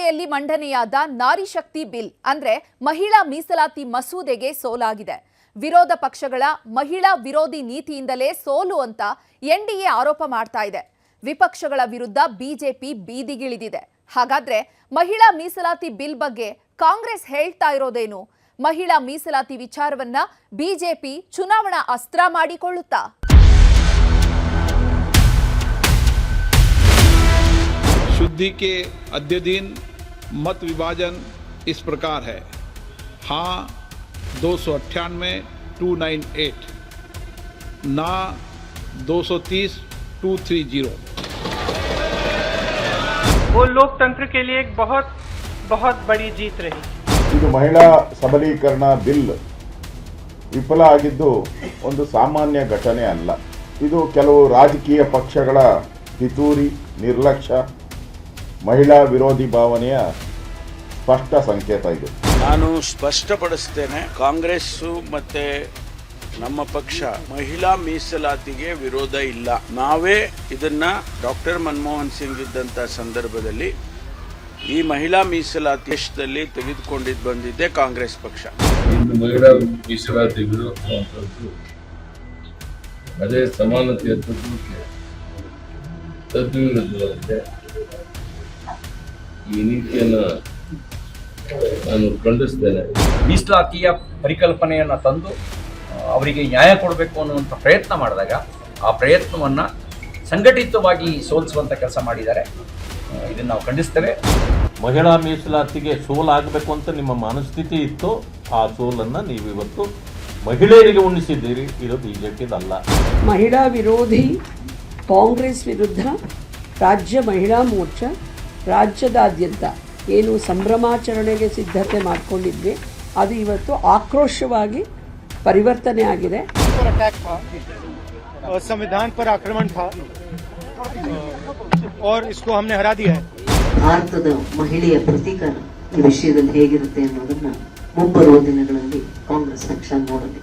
ಲೋಕಸಭೆಯಲ್ಲಿ ಮಂಡನೆಯಾದ ನಾರಿ ಶಕ್ತಿ ಬಿಲ್ ಅಂದ್ರೆ ಮಹಿಳಾ ಮೀಸಲಾತಿ ಮಸೂದೆಗೆ ಸೋಲಾಗಿದೆ. ವಿರೋಧ ಪಕ್ಷಗಳ ಮಹಿಳಾ ವಿರೋಧಿ ನೀತಿಯಿಂದಲೇ ಸೋಲು ಅಂತ ಎನ್ಡಿಎ ಆರೋಪ ಮಾಡ್ತಾ ಇದೆ. ವಿಪಕ್ಷಗಳ ವಿರುದ್ಧ ಬಿಜೆಪಿ ಬೀದಿಗಿಳಿದಿದೆ. ಹಾಗಾದ್ರೆ ಮಹಿಳಾ ಮೀಸಲಾತಿ ಬಿಲ್ ಬಗ್ಗೆ ಕಾಂಗ್ರೆಸ್ ಹೇಳ್ತಾ ಇರೋದೇನು? ಮಹಿಳಾ ಮೀಸಲಾತಿ ವಿಚಾರವನ್ನ ಬಿಜೆಪಿ ಚುನಾವಣಾ ಅಸ್ತ್ರ ಮಾಡಿಕೊಳ್ಳುತ್ತಾ? शुद्धि के अद्यतन मत विभाजन इस प्रकार है: हाँ 298 298, ना 230 230। वो लोकतंत्र के लिए एक बहुत बहुत बड़ी जीत रही। ಇದು ಮಹಿಳಾ ಸಬಲೀಕರಣ ಬಿಲ್ ವಿಫಲ ಆಗಿದ್ದು ಒಂದು ಸಾಮಾನ್ಯ ಘಟನೆ ಅಲ್ಲ. ಇದು ಕೆಲವು ರಾಜಕೀಯ ಪಕ್ಷಗಳ ಪಿತೂರಿ, ನಿರ್ಲಕ್ಷ್ಯ, ಮಹಿಳಾ ವಿರೋಧಿ ಭಾವನೆಯ ಸ್ಪಷ್ಟ ಸಂಕೇತ ಇದೆ. ನಾನು ಸ್ಪಷ್ಟಪಡಿಸ್ತೇನೆ, ಕಾಂಗ್ರೆಸ್ ಮತ್ತೆ ನಮ್ಮ ಪಕ್ಷ ಮಹಿಳಾ ಮೀಸಲಾತಿಗೆ ವಿರೋಧ ಇಲ್ಲ. ನಾವೇ ಇದನ್ನ ಡಾಕ್ಟರ್ ಮನಮೋಹನ್ ಸಿಂಗ್ ಇದ್ದಂಥ ಸಂದರ್ಭದಲ್ಲಿ ಈ ಮಹಿಳಾ ಮೀಸಲಾತಿ ದೇಶದಲ್ಲಿ ತೆಗೆದುಕೊಂಡಿದ್ದು ಬಂದಿದ್ದೆ ಕಾಂಗ್ರೆಸ್ ಪಕ್ಷ. ಮಹಿಳಾ ಮೀಸಲಾತಿ ವಿರೋಧ ಅದೇ ಸಮಾನತೆಯ ತದ್ವಿರುದ್ಧವಾಗಿದೆ. ಈ ನೀತಿಯನ್ನು ನಾನು ಖಂಡಿಸ್ತೇನೆ. ಮೀಸಲಾತಿಯ ಪರಿಕಲ್ಪನೆಯನ್ನು ತಂದು ಅವರಿಗೆ ನ್ಯಾಯ ಕೊಡಬೇಕು ಅನ್ನುವಂಥ ಪ್ರಯತ್ನ ಮಾಡಿದಾಗ ಆ ಪ್ರಯತ್ನವನ್ನು ಸಂಘಟಿತವಾಗಿ ಸೋಲಿಸುವಂಥ ಕೆಲಸ ಮಾಡಿದ್ದಾರೆ. ಇದನ್ನು ನಾವು ಖಂಡಿಸ್ತೇವೆ. ಮಹಿಳಾ ಮೀಸಲಾತಿಗೆ ಸೋಲಾಗಬೇಕು ಅಂತ ನಿಮ್ಮ ಮನಸ್ಥಿತಿ ಇತ್ತು. ಆ ಸೋಲನ್ನು ನೀವು ಇವತ್ತು ಮಹಿಳೆಯರಿಗೆ ಉಣಿಸಿದ್ದೀರಿ. ಇದು ಬಿಜೆಪಿದಲ್ಲ. ಮಹಿಳಾ ವಿರೋಧಿ ಕಾಂಗ್ರೆಸ್ ವಿರುದ್ಧ ರಾಜ್ಯ ಮಹಿಳಾ ಮೋರ್ಚಾ ರಾಜ್ಯದಾದ್ಯಂತ ಏನು ಸಂಭ್ರಮಾಚರಣೆಗೆ ಸಿದ್ಧತೆ ಮಾಡಿಕೊಂಡಿದ್ವಿ, ಅದು ಇವತ್ತು ಆಕ್ರೋಶವಾಗಿ ಪರಿವರ್ತನೆ ಆಗಿದೆ. संविधान पर आक्रमण था और इसको हमने हरा दिया है. ಭಾರತದ ಮಹಿಳೆಯ ಪ್ರತೀಕಾರ ಈ ವಿಷಯದಲ್ಲಿ ಹೇಗಿರುತ್ತೆ ಅನ್ನೋದನ್ನ ಮುಂಬರುವ ದಿನಗಳಲ್ಲಿ ಕಾಂಗ್ರೆಸ್ ಪಕ್ಷ ನೋಡಲಿ.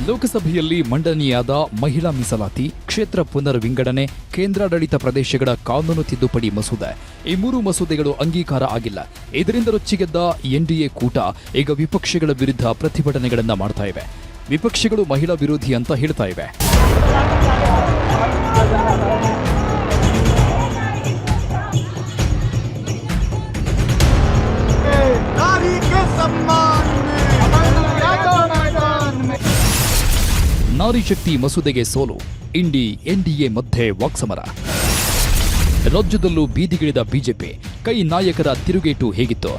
ಲೋಕಸಭೆಯಲ್ಲಿ ಮಂಡನೆಯಾದ ಮಹಿಳಾ ಮೀಸಲಾತಿ, ಕ್ಷೇತ್ರ ಪುನರ್ ವಿಂಗಡಣೆ, ಕೇಂದ್ರಾಡಳಿತ ಪ್ರದೇಶಗಳ ಕಾನೂನು ತಿದ್ದುಪಡಿ ಮಸೂದೆ, ಈ ಮೂರು ಮಸೂದೆಗಳು ಅಂಗೀಕಾರ ಆಗಿಲ್ಲ. ಇದರಿಂದ ರೊಚ್ಚಿಗೆದ್ದ ಎನ್ಡಿಎ ಕೂಟ ಈಗ ವಿಪಕ್ಷಗಳ ವಿರುದ್ಧ ಪ್ರತಿಭಟನೆಗಳನ್ನ ಮಾಡ್ತಾ ಇವೆ. ವಿಪಕ್ಷಗಳು ಮಹಿಳಾ ವಿರೋಧಿ ಅಂತ ಹೇಳ್ತಾ ಇವೆ. ನಾರಿ ಶಕ್ತಿ ಮಸೂದೆಗೆ ಸೋಲು, ಎನ್ಡಿಎ ಮಧ್ಯೆ ವಾಕ್ಸಮರ. ರಾಜ್ಯದಲ್ಲೂ ಬೀದಿಗಿಳಿದ ಬಿಜೆಪಿ, ಕೈ ನಾಯಕರ ತಿರುಗೇಟು ಹೇಗಿತ್ತು?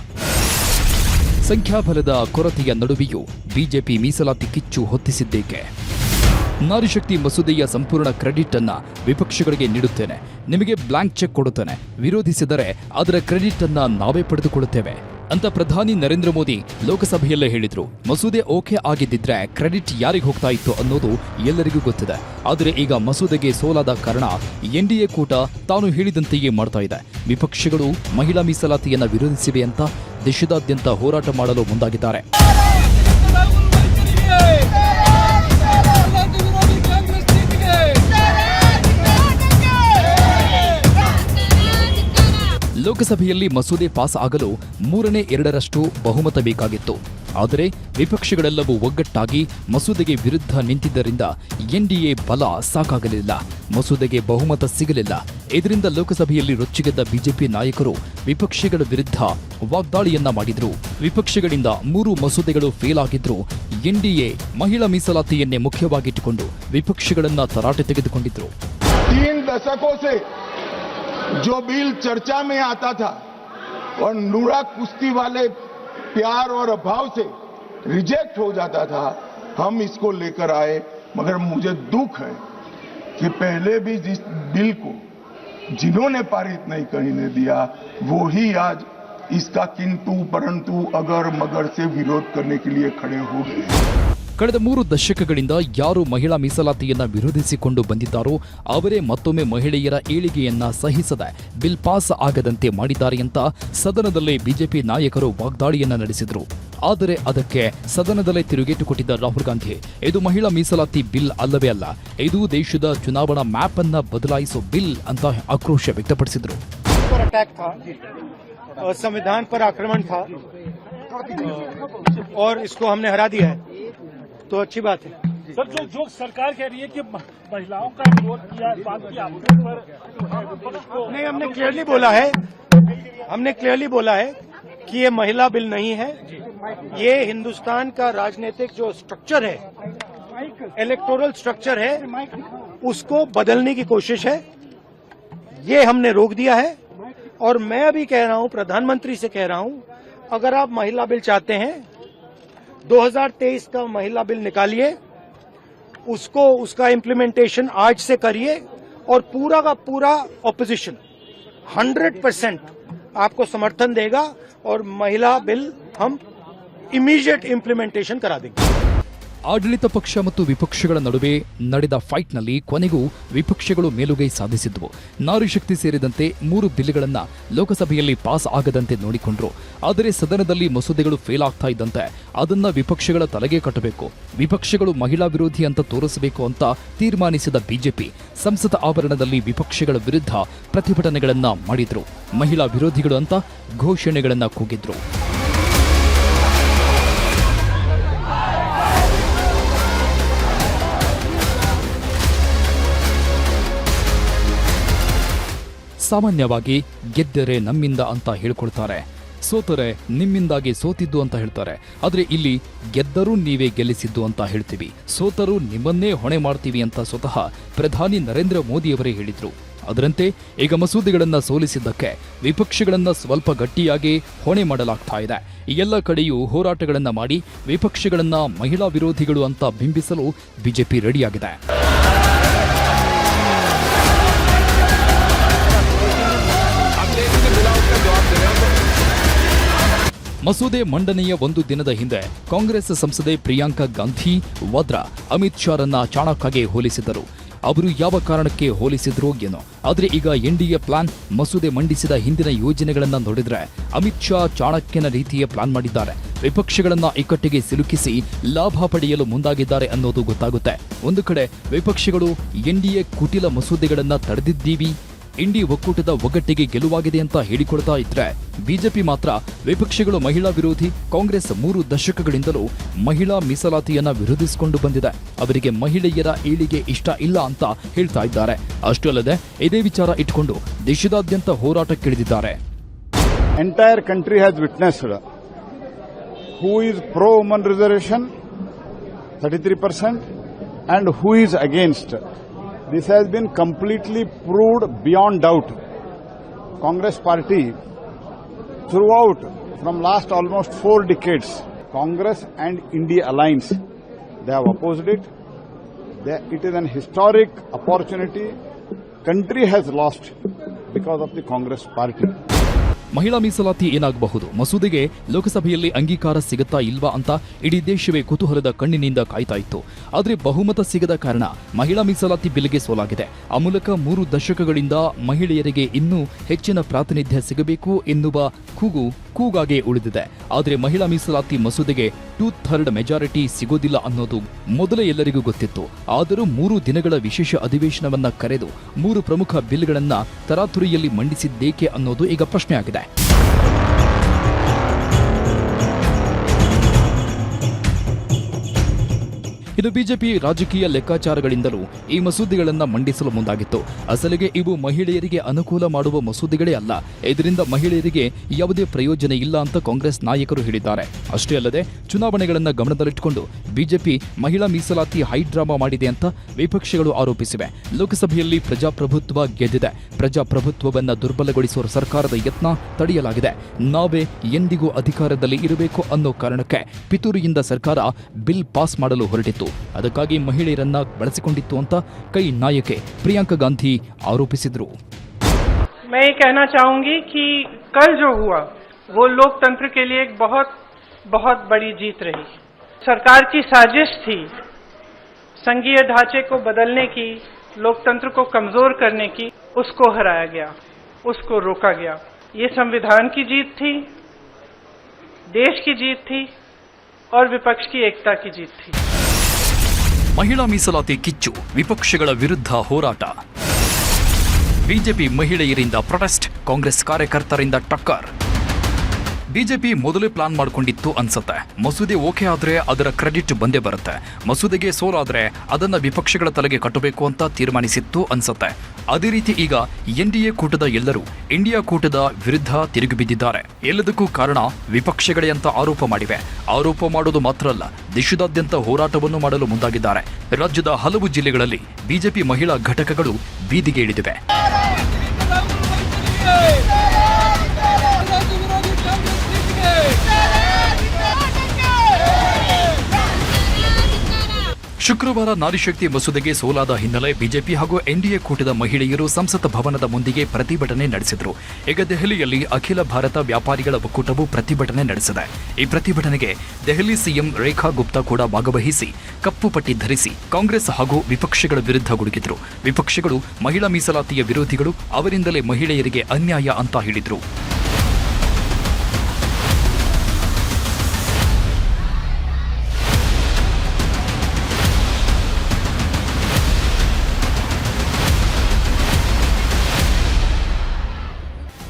ಸಂಖ್ಯಾಬಲದ ಕೊರತೆಯ ನಡುವೆಯೂ ಬಿಜೆಪಿ ಮೀಸಲಾತಿ ಕಿಚ್ಚು ಹೊತ್ತಿಸಿದ್ದೇಕೆ? ನಾರಿ ಶಕ್ತಿ ಮಸೂದೆಯ ಸಂಪೂರ್ಣ ಕ್ರೆಡಿಟ್ ಅನ್ನ ವಿಪಕ್ಷಗಳಿಗೆ ನೀಡುತ್ತೇನೆ, ನಿಮಗೆ ಬ್ಲಾಂಕ್ ಚೆಕ್ ಕೊಡುತ್ತೇನೆ, ವಿರೋಧಿಸಿದರೆ ಅದರ ಕ್ರೆಡಿಟ್ ಅನ್ನ ನಾವೇ ಪಡೆದುಕೊಳ್ಳುತ್ತೇವೆ ಅಂತ ಪ್ರಧಾನಿ ನರೇಂದ್ರ ಮೋದಿ ಲೋಕಸಭೆಯಲ್ಲೇ ಹೇಳಿದ್ರು. ಮಸೂದೆ ಓಕೆ ಆಗಿದ್ದಿದ್ರೆ ಕ್ರೆಡಿಟ್ ಯಾರಿಗೆ ಹೋಗ್ತಾ ಇತ್ತು ಅನ್ನೋದು ಎಲ್ಲರಿಗೂ ಗೊತ್ತಿದೆ. ಆದರೆ ಈಗ ಮಸೂದೆಗೆ ಸೋಲಾದ ಕಾರಣ ಎನ್ಡಿಎ ಕೂಟ ತಾನು ಹೇಳಿದಂತೆಯೇ ಮಾಡ್ತಾ ಇದೆ. ವಿಪಕ್ಷಗಳು ಮಹಿಳಾ ಮೀಸಲಾತಿಯನ್ನ ವಿರೋಧಿಸಿವೆ ಅಂತ ದೇಶದಾದ್ಯಂತ ಹೋರಾಟ ಮಾಡಲು ಮುಂದಾಗಿದ್ದಾರೆ. ಲೋಕಸಭೆಯಲ್ಲಿ ಮಸೂದೆ ಪಾಸ್ ಆಗಲು 3/2 ಬಹುಮತ ಬೇಕಾಗಿತ್ತು. ಆದರೆ ವಿಪಕ್ಷಗಳೆಲ್ಲವೂ ಒಗ್ಗಟ್ಟಾಗಿ ಮಸೂದೆಗೆ ವಿರುದ್ಧ ನಿಂತಿದ್ದರಿಂದ ಎನ್ಡಿಎ ಬಲ ಸಾಕಾಗಲಿಲ್ಲ. ಮಸೂದೆಗೆ ಬಹುಮತ ಸಿಗಲಿಲ್ಲ. ಇದರಿಂದ ಲೋಕಸಭೆಯಲ್ಲಿ ರೊಚ್ಚಿಗೆದ್ದ ಬಿಜೆಪಿ ನಾಯಕರು ವಿಪಕ್ಷಗಳ ವಿರುದ್ಧ ವಾಗ್ದಾಳಿಯನ್ನ ಮಾಡಿದ್ರು. ವಿಪಕ್ಷಗಳಿಂದ 3 ಮಸೂದೆಗಳು ಫೇಲ್ ಆಗಿದ್ರು. ಎನ್ಡಿಎ ಮಹಿಳಾ ಮೀಸಲಾತಿಯನ್ನೇ ಮುಖ್ಯವಾಗಿಟ್ಟುಕೊಂಡು ವಿಪಕ್ಷಗಳನ್ನ ತರಾಟೆ ತೆಗೆದುಕೊಂಡಿದ್ರು. 3 दशकों से जो बिल चर्चा में आता था और नूरा कुश्ती वाले प्यार और अभाव से रिजेक्ट हो जाता था, हम इसको लेकर आए. मगर मुझे दुख है कि पहले भी जिस बिल को जिन्होंने पारित नहीं करने दिया, वो ही आज इसका किंतु परंतु अगर मगर से विरोध करने के लिए खड़े हो गए. ಕಳೆದ 3 ದಶಕಗಳಿಂದ ಯಾರು ಮಹಿಳಾ ಮೀಸಲಾತಿಯನ್ನ ವಿರೋಧಿಸಿಕೊಂಡು ಬಂದಿದ್ದಾರೋ ಅವರೇ ಮತ್ತೊಮ್ಮೆ ಮಹಿಳೆಯರ ಏಳಿಗೆಯನ್ನ ಸಹಿಸದೆ ಬಿಲ್ ಪಾಸ್ ಆಗದಂತೆ ಮಾಡಿದ್ದಾರೆ ಅಂತ ಸದನದಲ್ಲೇ ಬಿಜೆಪಿ ನಾಯಕರು ವಾಗ್ದಾಳಿಯನ್ನ ನಡೆಸಿದರು. ಆದರೆ ಅದಕ್ಕೆ ಸದನದಲ್ಲೇ ತಿರುಗೇಟು ಕೊಟ್ಟಿದ್ದ ರಾಹುಲ್ ಗಾಂಧಿ ಇದು ಮಹಿಳಾ ಮೀಸಲಾತಿ ಬಿಲ್ ಅಲ್ಲವೇ ಅಲ್ಲ, ಇದು ದೇಶದ ಚುನಾವಣಾ ಮ್ಯಾಪ್ ಅನ್ನ ಬದಲಾಯಿಸೋ ಬಿಲ್ ಅಂತ ಆಕ್ರೋಶ ವ್ಯಕ್ತಪಡಿಸಿದರು. अटैक था, संविधान पर आक्रमण था और इसको हमने हरा दिया है, तो अच्छी बात है. सर, जो सरकार कह रही है कि महिलाओं का विरोध किया, बात की आपके पर नहीं, हमने क्लियरली बोला है कि ये महिला बिल नहीं है. ये हिंदुस्तान का राजनीतिक जो स्ट्रक्चर है, इलेक्टोरल स्ट्रक्चर है, उसको बदलने की कोशिश है. ये हमने रोक दिया है और मैं अभी कह रहा हूं, प्रधानमंत्री से कह रहा हूं, अगर आप महिला बिल चाहते हैं 2023 का महिला बिल निकालिए, उसका इम्प्लीमेंटेशन आज से करिए और पूरा का पूरा ऑपोजिशन 100% आपको समर्थन देगा और महिला बिल हम इमीडिएट इम्प्लीमेंटेशन करा देंगे. ಆಡಳಿತ ಪಕ್ಷ ಮತ್ತು ವಿಪಕ್ಷಗಳ ನಡುವೆ ನಡೆದ ಫೈಟ್ನಲ್ಲಿ ಕೊನೆಗೂ ವಿಪಕ್ಷಗಳು ಮೇಲುಗೈ ಸಾಧಿಸಿದ್ವು. ನಾರಿ ಶಕ್ತಿ ಸೇರಿದಂತೆ 3 ಬಿಲ್ಗಳನ್ನು ಲೋಕಸಭೆಯಲ್ಲಿ ಪಾಸ್ ಆಗದಂತೆ ನೋಡಿಕೊಂಡ್ರು. ಆದರೆ ಸದನದಲ್ಲಿ ಮಸೂದೆಗಳು ಫೇಲ್ ಆಗ್ತಾ ಇದ್ದಂತೆ ಅದನ್ನ ವಿಪಕ್ಷಗಳ ತಲೆಗೆ ಕಟ್ಟಬೇಕು, ವಿಪಕ್ಷಗಳು ಮಹಿಳಾ ವಿರೋಧಿ ಅಂತ ತೋರಿಸಬೇಕು ಅಂತ ತೀರ್ಮಾನಿಸಿದ ಬಿಜೆಪಿ ಸಂಸತ್ ಆವರಣದಲ್ಲಿ ವಿಪಕ್ಷಗಳ ವಿರುದ್ಧ ಪ್ರತಿಭಟನೆಗಳನ್ನ ಮಾಡಿದ್ರು. ಮಹಿಳಾ ವಿರೋಧಿಗಳು ಅಂತ ಘೋಷಣೆಗಳನ್ನ ಕೂಗಿದ್ರು. ಸಾಮಾನ್ಯವಾಗಿ ಗೆದ್ದರೆ ನಮ್ಮಿಂದ ಅಂತ ಹೇಳ್ಕೊಳ್ತಾರೆ, ಸೋತರೆ ನಿಮ್ಮಿಂದಾಗಿ ಸೋತಿದ್ದು ಅಂತ ಹೇಳ್ತಾರೆ. ಆದರೆ ಇಲ್ಲಿ ಗೆದ್ದರೂ ನೀವೇ ಗೆಲ್ಲಿಸಿದ್ದು ಅಂತ ಹೇಳ್ತೀವಿ, ಸೋತರೂ ನಿಮ್ಮನ್ನೇ ಹೊಣೆ ಮಾಡ್ತೀವಿ ಅಂತ ಸ್ವತಃ ಪ್ರಧಾನಿ ನರೇಂದ್ರ ಮೋದಿಯವರೇ ಹೇಳಿದ್ರು. ಅದರಂತೆ ಈಗ ಮಸೂದೆಗಳನ್ನು ಸೋಲಿಸಿದ್ದಕ್ಕೆ ವಿಪಕ್ಷಗಳನ್ನ ಸ್ವಲ್ಪ ಗಟ್ಟಿಯಾಗಿ ಹೊಣೆ ಮಾಡಲಾಗ್ತಾ ಇದೆ. ಈ ಎಲ್ಲ ಕಡೆಯೂ ಹೋರಾಟಗಳನ್ನ ಮಾಡಿ ವಿಪಕ್ಷಗಳನ್ನ ಮಹಿಳಾ ವಿರೋಧಿಗಳು ಅಂತ ಬಿಂಬಿಸಲು ಬಿಜೆಪಿ ರೆಡಿಯಾಗಿದೆ. ಮಸೂದೆ ಮಂಡನೆಯ 1 ದಿನದ ಹಿಂದೆ ಕಾಂಗ್ರೆಸ್ ಸಂಸದೆ ಪ್ರಿಯಾಂಕಾ ಗಾಂಧಿ ವಾದ್ರಾ ಅಮಿತ್ ಶಾರನ್ನ ಚಾಣಕ್ಯಗೆ ಹೋಲಿಸಿದ್ದರು. ಅವರು ಯಾವ ಕಾರಣಕ್ಕೆ ಹೋಲಿಸಿದ್ರೋ ಏನೋ, ಆದರೆ ಈಗ ಎನ್ಡಿಎ ಪ್ಲಾನ್ ಮಸೂದೆ ಮಂಡಿಸಿದ ಹಿಂದಿನ ಯೋಜನೆಗಳನ್ನ ನೋಡಿದ್ರೆ ಅಮಿತ್ ಶಾ ಚಾಣಕ್ಯನ ರೀತಿಯ ಪ್ಲಾನ್ ಮಾಡಿದ್ದಾರೆ. ವಿಪಕ್ಷಗಳನ್ನ ಇಕ್ಕಟ್ಟಿಗೆ ಸಿಲುಕಿಸಿ ಲಾಭ ಪಡೆಯಲು ಮುಂದಾಗಿದ್ದಾರೆ ಅನ್ನೋದು ಗೊತ್ತಾಗುತ್ತೆ. ಒಂದು ಕಡೆ ವಿಪಕ್ಷಗಳು ಎನ್ಡಿಎ ಕುಟಿಲ ಮಸೂದೆಗಳನ್ನ ತಡೆದಿದ್ದೀವಿ, ಇಂಡಿ ಒಕ್ಕೂಟದ ಒಗ್ಗಟ್ಟಿಗೆ ಗೆಲುವಾಗಿದೆ ಅಂತ ಹೇಳಿಕೊಳ್ತಾ ಇದ್ರೆ ಬಿಜೆಪಿ ಮಾತ್ರ ವಿಪಕ್ಷಗಳು ಮಹಿಳಾ ವಿರೋಧಿ, ಕಾಂಗ್ರೆಸ್ 3 ದಶಕಗಳಿಂದಲೂ ಮಹಿಳಾ ಮೀಸಲಾತಿಯನ್ನ ವಿರೋಧಿಸಿಕೊಂಡು ಬಂದಿದೆ, ಅವರಿಗೆ ಮಹಿಳೆಯರ ಏಳಿಗೆ ಇಷ್ಟ ಇಲ್ಲ ಅಂತ ಹೇಳ್ತಾ ಇದ್ದಾರೆ. ಅಷ್ಟೇ ಅಲ್ಲದೆ ಇದೇ ವಿಚಾರ ಇಟ್ಕೊಂಡು ದೇಶದಾದ್ಯಂತ ಹೋರಾಟಕ್ಕಿಳಿದಿದ್ದಾರೆ. Entire country has witnessed who is pro women reservation 33% and who is against. This has been completely proved beyond doubt. Congress party throughout from last almost 4 decades, Congress and India alliance, they have opposed it. It is an historic opportunity country has lost because of the Congress party. ಮಹಿಳಾ ಮೀಸಲಾತಿ ಏನಾಗಬಹುದು, ಮಸೂದೆಗೆ ಲೋಕಸಭೆಯಲ್ಲಿ ಅಂಗೀಕಾರ ಸಿಗುತ್ತಾ ಇಲ್ವಾ ಅಂತ ಇಡೀ ದೇಶವೇ ಕುತೂಹಲದ ಕಣ್ಣಿನಿಂದ ಕಾಯ್ತಾ ಇತ್ತು. ಆದರೆ ಬಹುಮತ ಸಿಗದ ಕಾರಣ ಮಹಿಳಾ ಮೀಸಲಾತಿ ಬಿಲ್ಗೆ ಸೋಲಾಗಿದೆ. ಆ ಮೂಲಕ 3 ದಶಕಗಳಿಂದ ಮಹಿಳೆಯರಿಗೆ ಇನ್ನೂ ಹೆಚ್ಚಿನ ಪ್ರಾತಿನಿಧ್ಯ ಸಿಗಬೇಕು ಎನ್ನುವ ಕೂಗಾಗೆ ಉಳಿದಿದೆ. ಆದರೆ ಮಹಿಳಾ ಮೀಸಲಾತಿ ಮಸೂದೆಗೆ 2/3 ಮೆಜಾರಿಟಿ ಸಿಗೋದಿಲ್ಲ ಅನ್ನೋದು ಮೊದಲೇ ಎಲ್ಲರಿಗೂ ಗೊತ್ತಿತ್ತು. ಆದರೂ 3 ದಿನಗಳ ವಿಶೇಷ ಅಧಿವೇಶನವನ್ನ ಕರೆದು 3 ಪ್ರಮುಖ ಬಿಲ್ಗಳನ್ನ ತರಾತುರಿಯಲ್ಲಿ ಮಂಡಿಸಿದ್ದೇಕೆ ಅನ್ನೋದು ಈಗ ಪ್ರಶ್ನೆಯಾಗಿದೆ. ಇದು ಬಿಜೆಪಿ ರಾಜಕೀಯ ಲೆಕ್ಕಾಚಾರಗಳಿಂದಲೂ ಈ ಮಸೂದೆಗಳನ್ನು ಮಂಡಿಸಲು ಮುಂದಾಗಿತ್ತು. ಅಸಲಿಗೆ ಇವು ಮಹಿಳೆಯರಿಗೆ ಅನುಕೂಲ ಮಾಡುವ ಮಸೂದೆಗಳೇ ಅಲ್ಲ, ಇದರಿಂದ ಮಹಿಳೆಯರಿಗೆ ಯಾವುದೇ ಪ್ರಯೋಜನ ಇಲ್ಲ ಅಂತ ಕಾಂಗ್ರೆಸ್ ನಾಯಕರು ಹೇಳಿದ್ದಾರೆ. ಅಷ್ಟೇ ಅಲ್ಲದೆ ಚುನಾವಣೆಗಳನ್ನು ಗಮನದಲ್ಲಿಟ್ಟುಕೊಂಡು ಬಿಜೆಪಿ ಮಹಿಳಾ ಮೀಸಲಾತಿ ಹೈಡ್ರಾಮಾ ಮಾಡಿದೆ ಅಂತ ವಿಪಕ್ಷಗಳು ಆರೋಪಿಸಿವೆ. ಲೋಕಸಭೆಯಲ್ಲಿ ಪ್ರಜಾಪ್ರಭುತ್ವ ಗೆದ್ದಿದೆ, ಪ್ರಜಾಪ್ರಭುತ್ವವನ್ನು ದುರ್ಬಲಗೊಳಿಸುವ ಸರ್ಕಾರದ ಯತ್ನ ತಡೆಯಲಾಗಿದೆ, ನಾವೇ ಎಂದಿಗೂ ಅಧಿಕಾರದಲ್ಲಿ ಇರಬೇಕು ಅನ್ನೋ ಕಾರಣಕ್ಕೆ ಪಿತೂರಿಯಿಂದ ಸರ್ಕಾರ ಬಿಲ್ ಪಾಸ್ ಮಾಡಲು ಹೊರಟಿತ್ತು. ಅದಕ್ಕಾಗಿ ಮಹಿಳೆಯರನ್ನ ಬಳಸಿಕೊಂಡಿತ್ತು ಅಂತ ಕೈ ನಾಯಕಿ ಪ್ರಿಯಾಂಕಾ ಗಾಂಧಿ ಆರೋಪಿಸಿದರು. मैं ये कहना चाहूंगी कि कल जो हुआ वो लोकतंत्र के लिए एक बहुत बहुत बड़ी जीत रही. सरकार की साजिश थी संघीय ढांचे को बदलने की, लोकतंत्र को कमजोर करने की, उसको हराया गया, उसको रोका गया। ये संविधान की जीत थी, देश की जीत थी और विपक्ष की एकता की जीत थी। ಮಹಿಳಾ ಮೀಸಲಾತಿ ಕಿಚ್ಚು, ವಿಪಕ್ಷಗಳ ವಿರುದ್ಧ ಹೋರಾಟ. ಬಿಜೆಪಿ ಮಹಿಳೆಯರಿಂದ ಪ್ರೊಟೆಸ್ಟ್, ಕಾಂಗ್ರೆಸ್ ಕಾರ್ಯಕರ್ತರಿಂದ ಟಕ್ಕರ್. ಬಿಜೆಪಿ ಮೊದಲೇ ಪ್ಲಾನ್ ಮಾಡಿಕೊಂಡಿತ್ತು ಅನ್ಸುತ್ತೆ. ಮಸೂದೆ ಓಕೆ ಆದ್ರೆ ಅದರ ಕ್ರೆಡಿಟ್ ಬಂದೇ ಬರುತ್ತೆ. ಮಸೂದೆಗೆ ಸೋಲಾದ್ರೆ ಅದನ್ನ ವಿಪಕ್ಷಗಳ ತಲೆಗೆ ಕಟ್ಟಬೇಕು ಅಂತ ತೀರ್ಮಾನಿಸಿತ್ತು ಅನ್ಸುತ್ತೆ. ಅದೇ ರೀತಿ ಈಗ ಎನ್ಡಿಎ ಕೂಟದ ಎಲ್ಲರೂ ಇಂಡಿಯಾ ಕೂಟದ ವಿರುದ್ಧ ತಿರುಗಿ ಬಿದ್ದಿದ್ದಾರೆ. ಎಲ್ಲದಕ್ಕೂ ಕಾರಣ ವಿಪಕ್ಷಗಳೇ ಅಂತ ಆರೋಪ ಮಾಡಿವೆ. ಆರೋಪ ಮಾಡೋದು ಮಾತ್ರ ಅಲ್ಲ, ದೇಶದಾದ್ಯಂತ ಹೋರಾಟವನ್ನು ಮಾಡಲು ಮುಂದಾಗಿದ್ದಾರೆ. ರಾಜ್ಯದ ಹಲವು ಜಿಲ್ಲೆಗಳಲ್ಲಿ ಬಿಜೆಪಿ ಮಹಿಳಾ ಘಟಕಗಳು ಬೀದಿಗೆ ಇಳಿದಿವೆ. ಶುಕ್ರವಾರ ನಾರಿಶಕ್ತಿ ಮಸೂದೆಗೆ ಸೋಲಾದ ಹಿನ್ನೆಲೆ ಬಿಜೆಪಿ ಹಾಗೂ ಎನ್ಡಿಎ ಕೂಟದ ಮಹಿಳೆಯರು ಸಂಸತ್ ಭವನದ ಮುಂದಿಗೆ ಪ್ರತಿಭಟನೆ ನಡೆಸಿದರು. ಈಗ ದೆಹಲಿಯಲ್ಲಿ ಅಖಿಲ ಭಾರತ ವ್ಯಾಪಾರಿಗಳ ಒಕ್ಕೂಟವು ಪ್ರತಿಭಟನೆ ನಡೆಸಿದೆ. ಈ ಪ್ರತಿಭಟನೆಗೆ ದೆಹಲಿ ಸಿಎಂ ರೇಖಾ ಗುಪ್ತಾ ಕೂಡ ಭಾಗವಹಿಸಿ ಕಪ್ಪು ಪಟ್ಟಿ ಧರಿಸಿ ಕಾಂಗ್ರೆಸ್ ಹಾಗೂ ವಿಪಕ್ಷಗಳ ವಿರುದ್ಧ ಗುಡುಗಿದ್ರು. ವಿಪಕ್ಷಗಳು ಮಹಿಳಾ ಮೀಸಲಾತಿಯ ವಿರೋಧಿಗಳು, ಅವರಿಂದಲೇ ಮಹಿಳೆಯರಿಗೆ ಅನ್ಯಾಯ ಅಂತ ಹೇಳಿದ್ರು.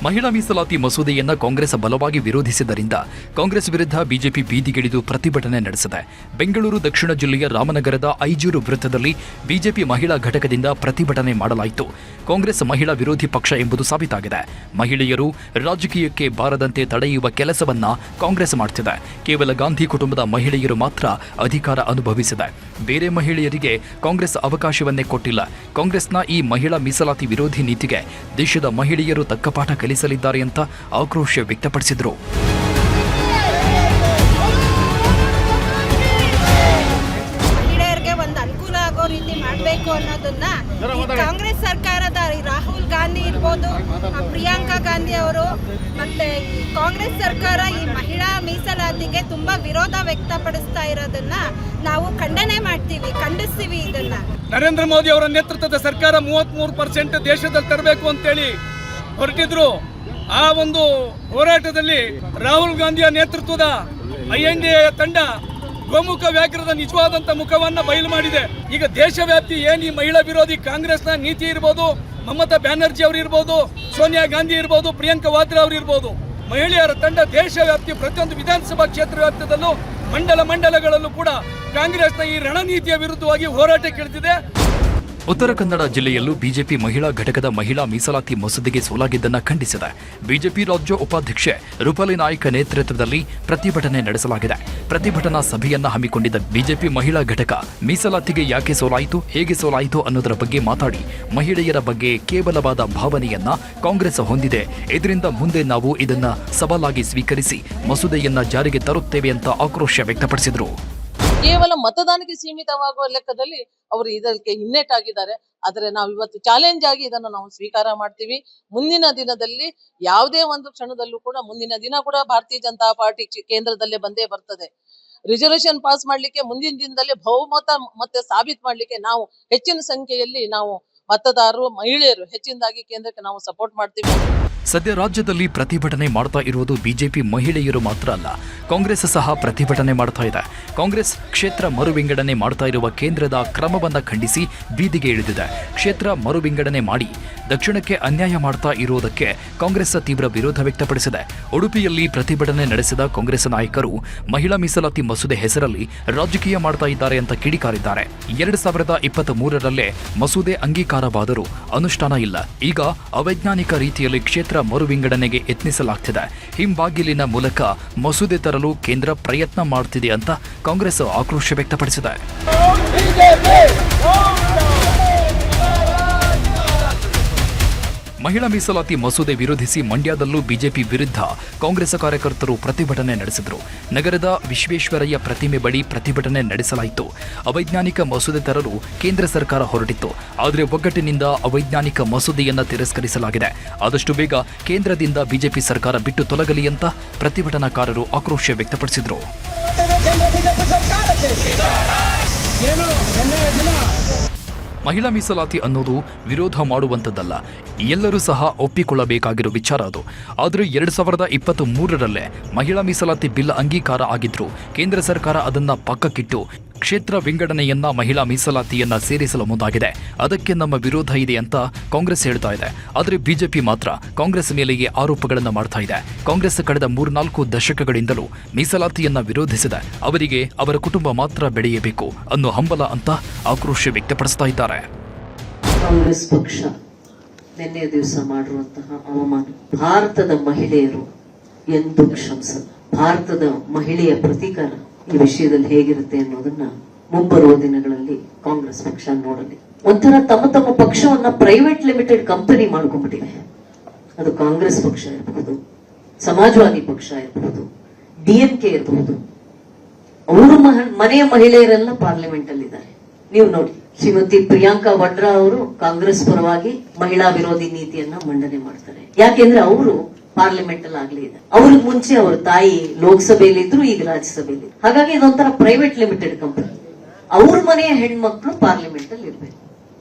ಮಹಿಳಾ ಮೀಸಲಾತಿ ಮಸೂದೆಯನ್ನ ಕಾಂಗ್ರೆಸ್ ಬಲವಾಗಿ ವಿರೋಧಿಸಿದ್ದರಿಂದ ಕಾಂಗ್ರೆಸ್ ವಿರುದ್ಧ ಬಿಜೆಪಿ ಬೀದಿಗಿಳಿದು ಪ್ರತಿಭಟನೆ ನಡೆಸಿದೆ. ಬೆಂಗಳೂರು ದಕ್ಷಿಣ ಜಿಲ್ಲೆಯ ರಾಮನಗರದ ಐಜೂರು ವೃತ್ತದಲ್ಲಿ ಬಿಜೆಪಿ ಮಹಿಳಾ ಘಟಕದಿಂದ ಪ್ರತಿಭಟನೆ ಮಾಡಲಾಯಿತು. ಕಾಂಗ್ರೆಸ್ ಮಹಿಳಾ ವಿರೋಧಿ ಪಕ್ಷ ಎಂಬುದು ಸಾಬೀತಾಗಿದೆ. ಮಹಿಳೆಯರು ರಾಜಕೀಯಕ್ಕೆ ಬಾರದಂತೆ ತಡೆಯುವ ಕೆಲಸವನ್ನ ಕಾಂಗ್ರೆಸ್ ಮಾಡ್ತಿದೆ. ಕೇವಲ ಗಾಂಧಿ ಕುಟುಂಬದ ಮಹಿಳೆಯರು ಮಾತ್ರ ಅಧಿಕಾರ ಅನುಭವಿಸಿದೆ. ಬೇರೆ ಮಹಿಳೆಯರಿಗೆ ಕಾಂಗ್ರೆಸ್ ಅವಕಾಶವನ್ನೇ ಕೊಟ್ಟಿಲ್ಲ. ಕಾಂಗ್ರೆಸ್ನ ಈ ಮಹಿಳಾ ಮೀಸಲಾತಿ ವಿರೋಧಿ ನೀತಿಗೆ ದೇಶದ ಮಹಿಳೆಯರು ತಕ್ಕ ಪಾಠ ಕಲಿಸಲಿದ್ದಾರೆ ಅಂತ ಆಕ್ರೋಶ ವ್ಯಕ್ತಪಡಿಸಿದರು. ಮಹಿಳೆಯರಿಗೆ ಒಂದು ಅನುಕೂಲ ಆಗೋ ರೀತಿ ಮಾಡಬೇಕು ಅನ್ನೋದನ್ನ ಕಾಂಗ್ರೆಸ್ ಸರ್ಕಾರದ ರಾಹುಲ್ ಗಾಂಧಿ ಇರ್ಬೋದು, ಪ್ರಿಯಾಂಕಾ ಗಾಂಧಿ ಅವರು ಮತ್ತೆ ಕಾಂಗ್ರೆಸ್ ಸರ್ಕಾರ ಈ ಮಹಿಳಾ ಮೀಸಲಾತಿಗೆ ತುಂಬಾ ವಿರೋಧ ವ್ಯಕ್ತಪಡಿಸ್ತಾ ಇರೋದನ್ನ ನಾವು ಖಂಡನೆ ಮಾಡ್ತೀವಿ, ಖಂಡಿಸ್ತೀವಿ. ಇದನ್ನ ನರೇಂದ್ರ ಮೋದಿ ಅವರ ನೇತೃತ್ವದ ಸರ್ಕಾರ 33% ದೇಶದಲ್ಲಿ ತರಬೇಕು ಅಂತೇಳಿ ಹೊರಟಿದ್ರು. ಆ ಒಂದು ಹೋರಾಟದಲ್ಲಿ ರಾಹುಲ್ ಗಾಂಧಿಯ ನೇತೃತ್ವದ INDA ತಂಡ ಗೋಮುಖ ವ್ಯಾಘ್ರದ ನಿಜವಾದಂತ ಮುಖವನ್ನ ಬಯಲು ಮಾಡಿದೆ. ಈಗ ದೇಶವ್ಯಾಪ್ತಿ ಏನ್ ಈ ಮಹಿಳಾ ವಿರೋಧಿ ಕಾಂಗ್ರೆಸ್ನ ನೀತಿ ಇರ್ಬೋದು, ಮಮತಾ ಬ್ಯಾನರ್ಜಿ ಅವರು ಇರ್ಬೋದು, ಸೋನಿಯಾ ಗಾಂಧಿ ಇರ್ಬೋದು, ಪ್ರಿಯಾಂಕಾ ವಾದ್ರಾ ಅವರು ಇರ್ಬೋದು, ಮಹಿಳೆಯರ ತಂಡ ದೇಶವ್ಯಾಪ್ತಿ ಪ್ರತಿಯೊಂದು ವಿಧಾನಸಭಾ ಕ್ಷೇತ್ರ ವ್ಯಾಪ್ತಿಯಲ್ಲೂ ಮಂಡಲಗಳಲ್ಲೂ ಕೂಡ ಕಾಂಗ್ರೆಸ್ನ ಈ ರಣನೀತಿಯ ವಿರುದ್ಧವಾಗಿ ಹೋರಾಟಕ್ಕಿಳಿದಿದೆ. ಉತ್ತರ ಕನ್ನಡ ಜಿಲ್ಲೆಯಲ್ಲೂ ಬಿಜೆಪಿ ಮಹಿಳಾ ಘಟಕದ ಮಹಿಳಾ ಮೀಸಲಾತಿ ಮಸೂದೆಗೆ ಸೋಲಾಗಿದ್ದನ್ನು ಖಂಡಿಸಿದೆ. ಬಿಜೆಪಿ ರಾಜ್ಯ ಉಪಾಧ್ಯಕ್ಷೆ ರೂಪಾಲಿ ನಾಯ್ಕ ನೇತೃತ್ವದಲ್ಲಿ ಪ್ರತಿಭಟನೆ ನಡೆಸಲಾಗಿದೆ. ಪ್ರತಿಭಟನಾ ಸಭೆಯನ್ನ ಹಮ್ಮಿಕೊಂಡಿದ್ದ ಬಿಜೆಪಿ ಮಹಿಳಾ ಘಟಕ ಮೀಸಲಾತಿಗೆ ಯಾಕೆ ಸೋಲಾಯಿತು, ಹೇಗೆ ಸೋಲಾಯಿತು ಅನ್ನೋದರ ಬಗ್ಗೆ ಮಾತಾಡಿ ಮಹಿಳೆಯರ ಬಗ್ಗೆ ಕೇವಲವಾದ ಭಾವನೆಯನ್ನ ಕಾಂಗ್ರೆಸ್ ಹೊಂದಿದೆ. ಇದರಿಂದ ಮುಂದೆ ನಾವು ಇದನ್ನ ಸವಾಲಾಗಿ ಸ್ವೀಕರಿಸಿ ಮಸೂದೆಯನ್ನ ಜಾರಿಗೆ ತರುತ್ತೇವೆ ಅಂತ ಆಕ್ರೋಶ ವ್ಯಕ್ತಪಡಿಸಿದರು. ಕೇವಲ ಮತದಾನಕ್ಕೆ ಸೀಮಿತವಾಗುವ ಲೆಕ್ಕದಲ್ಲಿ ಅವರು ಇದಕ್ಕೆ ಹಿನ್ನೆಟ್ಟಾಗಿದ್ದಾರೆ. ಆದರೆ ನಾವು ಇವತ್ತು ಚಾಲೆಂಜ್ ಆಗಿ ಇದನ್ನು ನಾವು ಸ್ವೀಕಾರ ಮಾಡ್ತೀವಿ. ಮುಂದಿನ ದಿನದಲ್ಲಿ ಯಾವುದೇ ಒಂದು ಕ್ಷಣದಲ್ಲೂ ಕೂಡ ಮುಂದಿನ ದಿನ ಕೂಡ ಭಾರತೀಯ ಜನತಾ ಪಾರ್ಟಿ ಕೇಂದ್ರದಲ್ಲೇ ಬಂದೇ ಬರ್ತದೆ. ರಿಸರ್ವೇಶನ್ ಪಾಸ್ ಮಾಡ್ಲಿಕ್ಕೆ ಮುಂದಿನ ದಿನದಲ್ಲಿ ಬಹುಮತ ಮತ್ತೆ ಸಾಬೀತು ಮಾಡ್ಲಿಕ್ಕೆ ನಾವು ಹೆಚ್ಚಿನ ಸಂಖ್ಯೆಯಲ್ಲಿ ನಾವು ಮತದಾರರು, ಮಹಿಳೆಯರು ಹೆಚ್ಚಿನದಾಗಿ ಕೇಂದ್ರಕ್ಕೆ ನಾವು ಸಪೋರ್ಟ್ ಮಾಡ್ತೀವಿ. ಸದ್ಯ ರಾಜ್ಯದಲ್ಲಿ ಪ್ರತಿಭಟನೆ ಮಾಡ್ತಾ ಇರುವುದು ಬಿಜೆಪಿ ಮಹಿಳೆಯರು ಮಾತ್ರ ಅಲ್ಲ, ಕಾಂಗ್ರೆಸ್ ಸಹ ಪ್ರತಿಭಟನೆ ಮಾಡ್ತಾ ಇದೆ. ಕಾಂಗ್ರೆಸ್ ಕ್ಷೇತ್ರ ಮರು ವಿಂಗಡಣೆ ಮಾಡ್ತಾ ಇರುವ ಕೇಂದ್ರದ ಕ್ರಮವನ್ನು ಖಂಡಿಸಿ ಬೀದಿಗೆ ಇಳಿದಿದೆ. ಕ್ಷೇತ್ರ ಮರು ವಿಂಗಡಣೆ ಮಾಡಿ ದಕ್ಷಿಣಕ್ಕೆ ಅನ್ಯಾಯ ಮಾಡ್ತಾ ಇರುವುದಕ್ಕೆ ಕಾಂಗ್ರೆಸ್ ತೀವ್ರ ವಿರೋಧ ವ್ಯಕ್ತಪಡಿಸಿದೆ. ಉಡುಪಿಯಲ್ಲಿ ಪ್ರತಿಭಟನೆ ನಡೆಸಿದ ಕಾಂಗ್ರೆಸ್ ನಾಯಕರು ಮಹಿಳಾ ಮೀಸಲಾತಿ ಮಸೂದೆ ಹೆಸರಲ್ಲಿ ರಾಜಕೀಯ ಮಾಡ್ತಾ ಇದ್ದಾರೆ ಅಂತ ಕಿಡಿಕಾರಿದ್ದಾರೆ. 2023ರಲ್ಲೇ ಮಸೂದೆ ಅಂಗೀಕಾರವಾದರೂ ಅನುಷ್ಠಾನ ಇಲ್ಲ. ಈಗ ಅವೈಜ್ಞಾನಿಕ ರೀತಿಯಲ್ಲಿ ಕ್ಷೇತ್ರ ಮರು ವಿಂಗಡಣೆಗೆ ಯತ್ನಿಸಲಾಗ್ತಿದೆ. ಹಿಂಬಾಗಿಲಿನ ಮೂಲಕ ಮಸೂದೆ ತರಲು ಕೇಂದ್ರ ಪ್ರಯತ್ನ ಮಾಡುತ್ತಿದೆ ಅಂತ ಕಾಂಗ್ರೆಸ್ ಆಕ್ರೋಶ ವ್ಯಕ್ತಪಡಿಸಿದೆ. ಮಹಿಳಾ ಮೀಸಲಾತಿ ಮಸೂದೆ ವಿರೋಧಿಸಿ ಮಂಡ್ಯದಲ್ಲೂ ಬಿಜೆಪಿ ವಿರುದ್ಧ ಕಾಂಗ್ರೆಸ್ ಕಾರ್ಯಕರ್ತರು ಪ್ರತಿಭಟನೆ ನಡೆಸಿದರು. ನಗರದ ವಿಶ್ವೇಶ್ವರಯ್ಯ ಪ್ರತಿಮೆ ಬಳಿ ಪ್ರತಿಭಟನೆ ನಡೆಸಲಾಯಿತು. ಅವೈಜ್ಞಾನಿಕ ಮಸೂದೆ ತರಲು ಕೇಂದ್ರ ಸರ್ಕಾರ ಹೊರಟಿತ್ತು. ಆದರೆ ಒಗ್ಗಟ್ಟಿನಿಂದ ಅವೈಜ್ಞಾನಿಕ ಮಸೂದೆಯನ್ನ ತಿರಸ್ಕರಿಸಲಾಗಿದೆ. ಆದಷ್ಟು ಬೇಗ ಕೇಂದ್ರದಿಂದ ಬಿಜೆಪಿ ಸರ್ಕಾರ ಬಿಟ್ಟು ತೊಲಗಲಿ ಅಂತ ಪ್ರತಿಭಟನಾಕಾರರು ಆಕ್ರೋಶ ವ್ಯಕ್ತಪಡಿಸಿದರು. ಮಹಿಳಾ ಮೀಸಲಾತಿ ಅನ್ನೋದು ವಿರೋಧ ಮಾಡುವಂಥದ್ದಲ್ಲ, ಎಲ್ಲರೂ ಸಹ ಒಪ್ಪಿಕೊಳ್ಳಬೇಕಾಗಿರೋ ವಿಚಾರ ಅದು. ಆದರೆ 2023ರಲ್ಲೇ ಮಹಿಳಾ ಮೀಸಲಾತಿ ಬಿಲ್ ಅಂಗೀಕಾರ ಆಗಿದ್ರು. ಕೇಂದ್ರ ಸರ್ಕಾರ ಅದನ್ನ ಪಕ್ಕಕ್ಕಿಟ್ಟು ಕ್ಷೇತ್ರ ವಿಂಗಡಣೆಯನ್ನ ಮಹಿಳಾ ಮೀಸಲಾತಿಯನ್ನ ಸೇರಿಸಲು ಮುಂದಾಗಿದೆ. ಅದಕ್ಕೆ ನಮ್ಮ ವಿರೋಧ ಇದೆ ಅಂತ ಕಾಂಗ್ರೆಸ್ ಹೇಳ್ತಾ ಇದೆ. ಆದರೆ ಬಿಜೆಪಿ ಮಾತ್ರ ಕಾಂಗ್ರೆಸ್ ಮೇಲೆಯೇ ಆರೋಪಗಳನ್ನು ಮಾಡ್ತಾ ಇದೆ. ಕಾಂಗ್ರೆಸ್ ಕಳೆದ 3-4 ದಶಕಗಳಿಂದಲೂ ಮೀಸಲಾತಿಯನ್ನ ವಿರೋಧಿಸಿದೆ. ಅವರಿಗೆ ಅವರ ಕುಟುಂಬ ಮಾತ್ರ ಬೆಳೆಯಬೇಕು ಅನ್ನೋ ಹಂಬಲ ಅಂತ ಆಕ್ರೋಶ ವ್ಯಕ್ತಪಡಿಸ್ತಾ ಇದ್ದಾರೆ. ಕಾಂಗ್ರೆಸ್ ಪಕ್ಷ ನಿನ್ನೆ ದಿವಸ ಮಾಡಿರುವಂತಹ ಅವಮಾನ ಭಾರತದ ಮಹಿಳೆಯರು ಎಂದು ಕ್ಷಮಿಸಲ್ಲ. ಭಾರತದ ಮಹಿಳೆಯ ಪ್ರತೀಕಾರ ಈ ವಿಷಯದಲ್ಲಿ ಹೇಗಿರುತ್ತೆ ಅನ್ನೋದನ್ನ ಮುಂಬರುವ ದಿನಗಳಲ್ಲಿ ಕಾಂಗ್ರೆಸ್ ಪಕ್ಷ ನೋಡಲಿ. ಒಂಥರ ತಮ್ಮ ಪಕ್ಷವನ್ನ ಪ್ರೈವೇಟ್ ಲಿಮಿಟೆಡ್ ಕಂಪನಿ ಮಾಡ್ಕೊಂಡ್ಬಿಟ್ಟಿದೆ. ಅದು ಕಾಂಗ್ರೆಸ್ ಪಕ್ಷ ಇರಬಹುದು, ಸಮಾಜವಾದಿ ಪಕ್ಷ ಇರಬಹುದು, DMK ಇರಬಹುದು. ಅವರು ಮನೆಯ ಮಹಿಳೆಯರೆಲ್ಲ ಪಾರ್ಲಿಮೆಂಟ್ ಅಲ್ಲಿ ಇದ್ದಾರೆ. ನೀವು ನೋಡಿ, ಶ್ರೀಮತಿ ಪ್ರಿಯಾಂಕಾ ವಡ್ರಾ ಅವರು ಕಾಂಗ್ರೆಸ್ ಪರವಾಗಿ ಮಹಿಳಾ ವಿರೋಧಿ ನೀತಿಯನ್ನ ಮಂಡನೆ ಮಾಡ್ತಾರೆ. ಯಾಕೆಂದ್ರೆ ಅವರು ಪಾರ್ಲಿಮೆಂಟ್ ಅಲ್ಲಿ ಆಗ್ಲೇ ಇದೆ. ಅವ್ರಿಗೆ ಮುಂಚೆ ಅವ್ರ ತಾಯಿ ಲೋಕಸಭೆಯಲ್ಲಿ ಇದ್ರು, ಈಗ ರಾಜ್ಯಸಭೆಯಲ್ಲಿ. ಹಾಗಾಗಿ ಇದೊಂಥರ ಪ್ರೈವೇಟ್ ಲಿಮಿಟೆಡ್ ಕಂಪನಿ. ಅವ್ರ ಮನೆಯ ಹೆಣ್ಮಕ್ಳು ಪಾರ್ಲಿಮೆಂಟ್ ಅಲ್ಲಿ ಇರ್ಬೇಕು.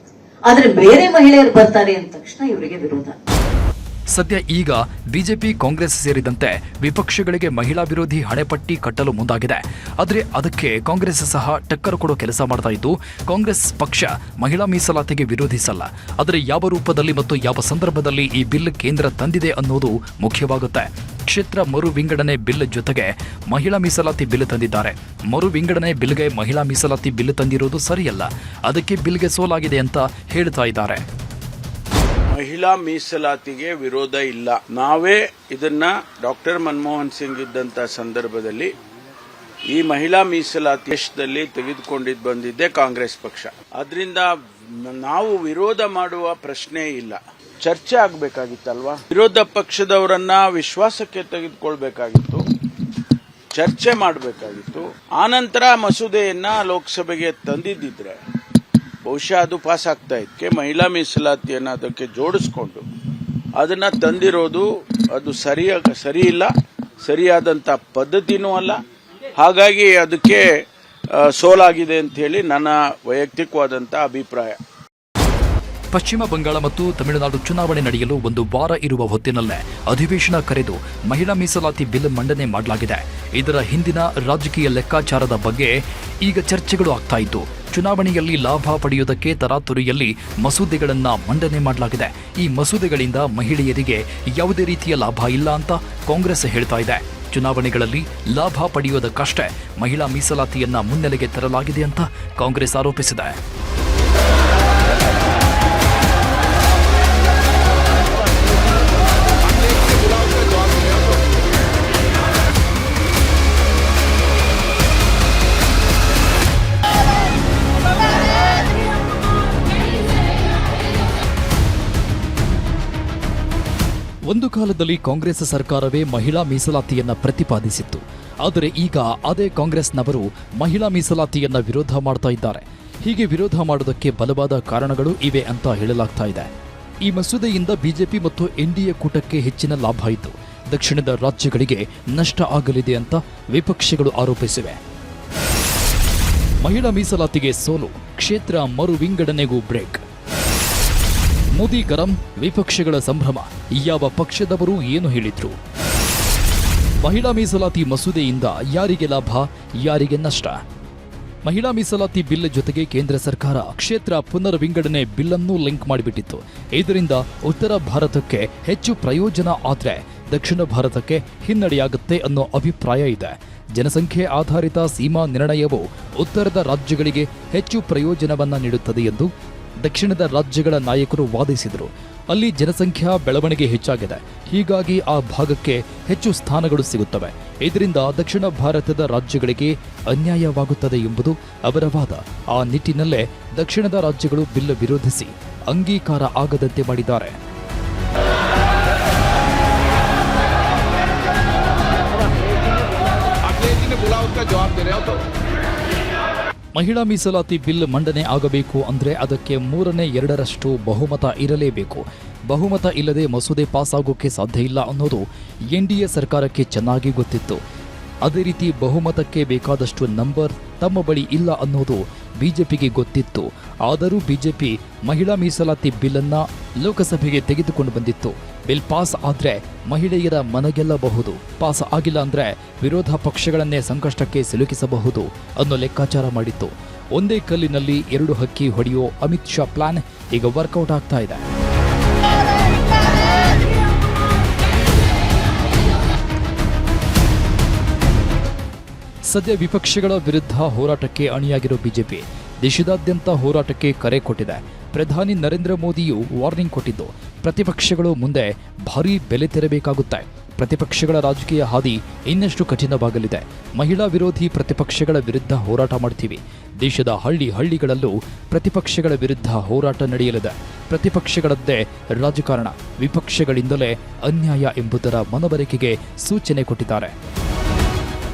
ಆದ್ರೆ ಬೇರೆ ಮಹಿಳೆಯರು ಬರ್ತಾರೆ ಅಂದ ತಕ್ಷಣ ಇವರಿಗೆ ವಿರೋಧ. ಸದ್ಯ ಈಗ ಬಿಜೆಪಿ ಕಾಂಗ್ರೆಸ್ ಸೇರಿದಂತೆ ವಿಪಕ್ಷಗಳಿಗೆ ಮಹಿಳಾ ವಿರೋಧಿ ಹಣೆಪಟ್ಟಿ ಕಟ್ಟಲು ಮುಂದಾಗಿದೆ. ಆದರೆ ಅದಕ್ಕೆ ಕಾಂಗ್ರೆಸ್ ಸಹ ಟಕ್ಕರ್ ಕೊಡೋ ಕೆಲಸ ಮಾಡ್ತಾ ಇದ್ದು, ಕಾಂಗ್ರೆಸ್ ಪಕ್ಷ ಮಹಿಳಾ ಮೀಸಲಾತಿಗೆ ವಿರೋಧಿಸಲ್ಲ. ಆದರೆ ಯಾವ ರೂಪದಲ್ಲಿ ಮತ್ತು ಯಾವ ಸಂದರ್ಭದಲ್ಲಿ ಈ ಬಿಲ್ ಕೇಂದ್ರ ತಂದಿದೆ ಅನ್ನೋದು ಮುಖ್ಯವಾಗುತ್ತೆ. ಕ್ಷೇತ್ರ ಮರು ವಿಂಗಡಣೆ ಬಿಲ್ ಜೊತೆಗೆ ಮಹಿಳಾ ಮೀಸಲಾತಿ ಬಿಲ್ ತಂದಿದ್ದಾರೆ. ಮರು ವಿಂಗಡಣೆ ಬಿಲ್ಗೆ ಮಹಿಳಾ ಮೀಸಲಾತಿ ಬಿಲ್ ತಂದಿರೋದು ಸರಿಯಲ್ಲ. ಅದಕ್ಕೆ ಬಿಲ್ಗೆ ಸೋಲಾಗಿದೆ ಅಂತ ಹೇಳ್ತಾ ಇದ್ದಾರೆ. ಮಹಿಳಾ ಮೀಸಲಾತಿಗೆ ವಿರೋಧ ಇಲ್ಲ. ನಾವೇ ಇದನ್ನ ಡಾಕ್ಟರ್ ಮನಮೋಹನ್ ಸಿಂಗ್ ಇದ್ದಂತ ಸಂದರ್ಭದಲ್ಲಿ ಈ ಮಹಿಳಾ ಮೀಸಲಾತಿ ದೇಶದಲ್ಲಿ ತೆಗೆದುಕೊಂಡಿದ್ದು ಬಂದಿದ್ದೆ ಕಾಂಗ್ರೆಸ್ ಪಕ್ಷ. ಅದರಿಂದ ನಾವು ವಿರೋಧ ಮಾಡುವ ಪ್ರಶ್ನೆ ಇಲ್ಲ. ಚರ್ಚೆ ಆಗಬೇಕಾಗಿತ್ತಲ್ವಾ? ವಿರೋಧ ಪಕ್ಷದವರನ್ನ ವಿಶ್ವಾಸಕ್ಕೆ ತೆಗೆದುಕೊಳ್ಬೇಕಾಗಿತ್ತು, ಚರ್ಚೆ ಮಾಡಬೇಕಾಗಿತ್ತು. ಆನಂತರ ಮಸೂದೆಯನ್ನ ಲೋಕಸಭೆಗೆ ತಂದಿದ್ದಿದ್ರೆ ಬಹುಶಃ ಅದು ಪಾಸ್ ಆಗ್ತಾ ಇದಕ್ಕೆ ಮಹಿಳಾ ಮೀಸಲಾತಿಯನ್ನು ಅದಕ್ಕೆ ಜೋಡಿಸ್ಕೊಂಡು ಅದನ್ನ ತಂದಿರೋದು ಅದು ಸರಿ ಇಲ್ಲ, ಸರಿಯಾದಂಥ ಪದ್ಧತಿನೂ ಅಲ್ಲ. ಹಾಗಾಗಿ ಅದಕ್ಕೆ ಸೋಲಾಗಿದೆ ಅಂತ ಹೇಳಿ ನನ್ನ ವೈಯಕ್ತಿಕವಾದಂಥ ಅಭಿಪ್ರಾಯ. ಪಶ್ಚಿಮ ಬಂಗಾಳ ಮತ್ತು ತಮಿಳುನಾಡು ಚುನಾವಣೆ ನಡೆಯಲು 1 ವಾರ ಇರುವ ಹೊತ್ತಿನಲ್ಲೇ ಅಧಿವೇಶನ ಕರೆದು ಮಹಿಳಾ ಮೀಸಲಾತಿ ಬಿಲ್ ಮಂಡನೆ ಮಾಡಲಾಗಿದೆ. ಇದರ ಹಿಂದಿನ ರಾಜಕೀಯ ಲೆಕ್ಕಾಚಾರದ ಬಗ್ಗೆ ಈಗ ಚರ್ಚೆಗಳು ಆಗ್ತಾ ಇದ್ದು, ಚುನಾವಣೆಯಲ್ಲಿ ಲಾಭ ಪಡೆಯುವುದಕ್ಕೆ ತರಾತುರಿಯಲ್ಲಿ ಮಸೂದೆಗಳನ್ನು ಮಂಡನೆ ಮಾಡಲಾಗಿದೆ. ಈ ಮಸೂದೆಗಳಿಂದ ಮಹಿಳೆಯರಿಗೆ ಯಾವುದೇ ರೀತಿಯ ಲಾಭ ಇಲ್ಲ ಅಂತ ಕಾಂಗ್ರೆಸ್ ಹೇಳ್ತಾ ಇದೆ. ಚುನಾವಣೆಗಳಲ್ಲಿ ಲಾಭ ಪಡೆಯುವುದಕ್ಕಷ್ಟೇ ಮಹಿಳಾ ಮೀಸಲಾತಿಯನ್ನ ಮುನ್ನೆಲೆಗೆ ತರಲಾಗಿದೆ ಅಂತ ಕಾಂಗ್ರೆಸ್ ಆರೋಪಿಸಿದೆ. ಒಂದು ಕಾಲದಲ್ಲಿ ಕಾಂಗ್ರೆಸ್ ಸರ್ಕಾರವೇ ಮಹಿಳಾ ಮೀಸಲಾತಿಯನ್ನ ಪ್ರತಿಪಾದಿಸಿತ್ತು. ಆದರೆ ಈಗ ಅದೇ ಕಾಂಗ್ರೆಸ್ನವರು ಮಹಿಳಾ ಮೀಸಲಾತಿಯನ್ನ ವಿರೋಧ ಮಾಡ್ತಾ ಇದ್ದಾರೆ. ಹೀಗೆ ವಿರೋಧ ಮಾಡೋದಕ್ಕೆ ಬಲವಾದ ಕಾರಣಗಳು ಇವೆ ಅಂತ ಹೇಳಲಾಗ್ತಾ ಇದೆ. ಈ ಮಸೂದೆಯಿಂದ ಬಿಜೆಪಿ ಮತ್ತು NDA ಕೂಟಕ್ಕೆ ಹೆಚ್ಚಿನ ಲಾಭ ಇದ್ದು, ದಕ್ಷಿಣದ ರಾಜ್ಯಗಳಿಗೆ ನಷ್ಟ ಆಗಲಿದೆ ಅಂತ ವಿಪಕ್ಷಗಳು ಆರೋಪಿಸಿವೆ. ಮಹಿಳಾ ಮೀಸಲಾತಿಗೆ ಸೋಲು, ಕ್ಷೇತ್ರ ಮರು ವಿಂಗಡಣೆಗೂ ಬ್ರೇಕ್. ಮೋದಿ ಗರಂ, ವಿಪಕ್ಷಗಳ ಸಂಭ್ರಮ. ಯಾವ ಪಕ್ಷದವರು ಏನು ಹೇಳಿದ್ರು? ಮಹಿಳಾ ಮೀಸಲಾತಿ ಮಸೂದೆಯಿಂದ ಯಾರಿಗೆ ಲಾಭ, ಯಾರಿಗೆ ನಷ್ಟ? ಮಹಿಳಾ ಮೀಸಲಾತಿ ಬಿಲ್ ಜೊತೆಗೆ ಕೇಂದ್ರ ಸರ್ಕಾರ ಕ್ಷೇತ್ರ ಪುನರ್ ವಿಂಗಡಣೆ ಬಿಲ್ ಅನ್ನು ಲಿಂಕ್ ಮಾಡಿಬಿಟ್ಟಿತ್ತು. ಇದರಿಂದ ಉತ್ತರ ಭಾರತಕ್ಕೆ ಹೆಚ್ಚು ಪ್ರಯೋಜನ ಆದ್ರೆ ದಕ್ಷಿಣ ಭಾರತಕ್ಕೆ ಹಿನ್ನಡೆಯಾಗುತ್ತೆ ಅನ್ನೋ ಅಭಿಪ್ರಾಯ ಇದೆ. ಜನಸಂಖ್ಯೆ ಆಧಾರಿತ ಸೀಮಾ ನಿರ್ಣಯವು ಉತ್ತರದ ರಾಜ್ಯಗಳಿಗೆ ಹೆಚ್ಚು ಪ್ರಯೋಜನವನ್ನ ನೀಡುತ್ತದೆ ಎಂದು ದಕ್ಷಿಣದ ರಾಜ್ಯಗಳ ನಾಯಕರು ವಾದಿಸಿದರು. ಅಲ್ಲಿ ಜನಸಂಖ್ಯಾ ಬೆಳವಣಿಗೆ ಹೆಚ್ಚಾಗಿದೆ. ಹೀಗಾಗಿ ಆ ಭಾಗಕ್ಕೆ ಹೆಚ್ಚು ಸ್ಥಾನಗಳು ಸಿಗುತ್ತವೆ. ಇದರಿಂದ ದಕ್ಷಿಣ ಭಾರತದ ರಾಜ್ಯಗಳಿಗೆ ಅನ್ಯಾಯವಾಗುತ್ತದೆ ಎಂಬುದು ಅವರ ವಾದ. ಆ ನಿಟ್ಟಿನಲ್ಲೇ ದಕ್ಷಿಣದ ರಾಜ್ಯಗಳು ಬಿಲ್ ವಿರೋಧಿಸಿ ಅಂಗೀಕಾರ ಆಗದಂತೆ ಮಾಡಿದ್ದಾರೆ. उसका जवाब दे रहे हो तो ಮಹಿಳಾ ಮೀಸಲಾತಿ ಬಿಲ್ ಮಂಡನೆ ಆಗಬೇಕು ಅಂದ್ರೆ ಅದಕ್ಕೆ 3/2 ಬಹುಮತ ಇರಲೇಬೇಕು. ಬಹುಮತ ಇಲ್ಲದೆ ಮಸೂದೆ ಪಾಸ್ ಆಗೋಕೆ ಸಾಧ್ಯ ಇಲ್ಲ ಅನ್ನೋದು ಎನ್ಡಿಎ ಸರ್ಕಾರಕ್ಕೆ ಚೆನ್ನಾಗಿ ಗೊತ್ತಿತ್ತು. ಅದೇ ರೀತಿ ಬಹುಮತಕ್ಕೆ ಬೇಕಾದಷ್ಟು ನಂಬರ್ ತಮ್ಮ ಬಳಿ ಇಲ್ಲ ಅನ್ನೋದು ಬಿಜೆಪಿಗೆ ಗೊತ್ತಿತ್ತು. ಆದರೂ ಬಿಜೆಪಿ ಮಹಿಳಾ ಮೀಸಲಾತಿ ಬಿಲ್ ಅನ್ನ ಲೋಕಸಭೆಗೆ ತೆಗೆದುಕೊಂಡು ಬಂದಿತ್ತು. ಬಿಲ್ ಪಾಸ್ ಆದ್ರೆ ಮಹಿಳೆಯರ ಮನಗೆಲ್ಲಬಹುದು, ಪಾಸ್ ಆಗಿಲ್ಲ ಅಂದ್ರೆ ವಿರೋಧ ಪಕ್ಷಗಳನ್ನೇ ಸಂಕಷ್ಟಕ್ಕೆ ಸಿಲುಕಿಸಬಹುದು ಅನ್ನೋ ಲೆಕ್ಕಾಚಾರ ಮಾಡಿತ್ತು. ಒಂದೇ ಕಲ್ಲಿನಲ್ಲಿ 2 ಹಕ್ಕಿ ಹೊಡೆಯೋ ಅಮಿತ್ ಶಾ ಪ್ಲಾನ್ ಈಗ ವರ್ಕೌಟ್ ಆಗ್ತಾ ಇದೆ. ಸದ್ಯ ವಿಪಕ್ಷಗಳ ವಿರುದ್ಧ ಹೋರಾಟಕ್ಕೆ ಅಣಿಯಾಗಿರೋ ಬಿಜೆಪಿ ದೇಶದಾದ್ಯಂತ ಹೋರಾಟಕ್ಕೆ ಕರೆ ಕೊಟ್ಟಿದೆ. ಪ್ರಧಾನಿ ನರೇಂದ್ರ ಮೋದಿಯು ವಾರ್ನಿಂಗ್ ಕೊಟ್ಟಿದ್ದು, ಪ್ರತಿಪಕ್ಷಗಳು ಮುಂದೆ ಭಾರೀ ಬೆಲೆ ತೆರಬೇಕಾಗುತ್ತೆ. ಪ್ರತಿಪಕ್ಷಗಳ ರಾಜಕೀಯ ಹಾದಿ ಇನ್ನಷ್ಟು ಕಠಿಣವಾಗಲಿದೆ. ಮಹಿಳಾ ವಿರೋಧಿ ಪ್ರತಿಪಕ್ಷಗಳ ವಿರುದ್ಧ ಹೋರಾಟ ಮಾಡ್ತೀವಿ. ದೇಶದ ಹಳ್ಳಿಗಳಲ್ಲೂ ಪ್ರತಿಪಕ್ಷಗಳ ವಿರುದ್ಧ ಹೋರಾಟ ನಡೆಯಲಿದೆ. ಪ್ರತಿಪಕ್ಷಗಳದ್ದೇ ರಾಜಕಾರಣ, ವಿಪಕ್ಷಗಳಿಂದಲೇ ಅನ್ಯಾಯ ಎಂಬುದರ ಮನವರಿಕೆಗೆ ಸೂಚನೆ ಕೊಟ್ಟಿದ್ದಾರೆ.